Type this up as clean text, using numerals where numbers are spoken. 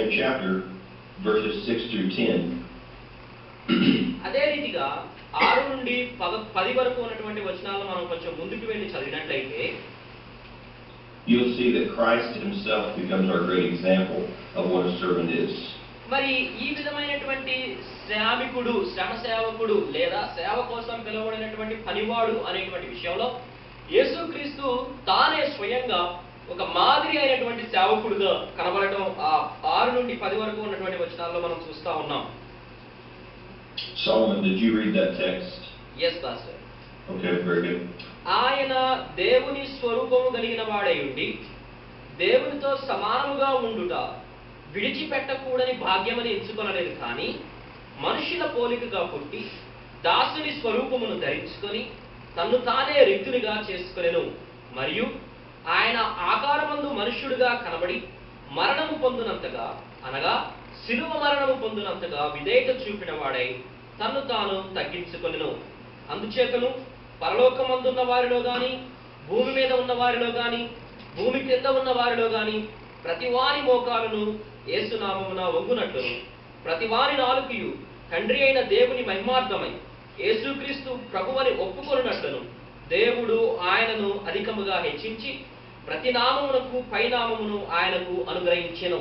second chapter, verses 6 through 10. అదే రీతిగా 6 నుండి 10 వరకు ఉన్నటువంటి వచనాలను మనం కొంచెం ముందుకు వెళ్ళి చదివినట్లయితే you'll see that Christ himself becomes our great example of what a servant is. మరి ఈ విధమైనటువంటి శ్రామికుడు, శ్రమ సేవకుడు లేదా సేవ కోసం పిలువబడినటువంటి పనివాడు అనేటువంటి విషయంలో యేసుక్రీస్తు తానే స్వయంగా ఒక మాదిరి అయినటువంటి సేవకుడుగా కనబడటం ఆ 6 నుండి 10 వరకు ఉన్నటువంటి వచనాల్లో మనం చూస్తా ఉన్నాం. Solomon, did you read that text? Yes, Pastor. Okay, very good. ఆయన దేవుని స్వరూపము కలిగిన వాడై ఉండి దేవునితో సమానముగా ఉండుట విడిచిపెట్టకూడని భాగ్యమని ఎంచుకొనలేదు, కానీ మనుషుల పోలికగా పుట్టి దాసుని స్వరూపమును ధరించుకొని తన్ను తానే రిక్తునిగా చేసుకొనెను. మరియు ఆయన ఆకారమందు మనుష్యుడిగా కనబడి మరణము పొందినంతగా, అనగా శిలువ మరణము పొందినంతగా విధేయత చూపిన వాడై తన్ను తాను తగ్గించుకొనెను. అందుచేతను పరలోకమందున్న వారిలో గాని, భూమి మీద ఉన్న వారిలో గాని, భూమి కింద ఉన్న వారిలో గాని ప్రతి వారి మోకాలును యేసునామమున వంగునట్లును, ప్రతి వారి నాలుకయు తండ్రి అయిన దేవుని మహిమార్థమై యేసుక్రీస్తు ప్రభువని ఒప్పుకొనున్నట్లును దేవుడు ఆయనను అధికముగా హెచ్చించి ప్రతి నామమునకు పైనామమును ఆయనకు అనుగ్రహించెను.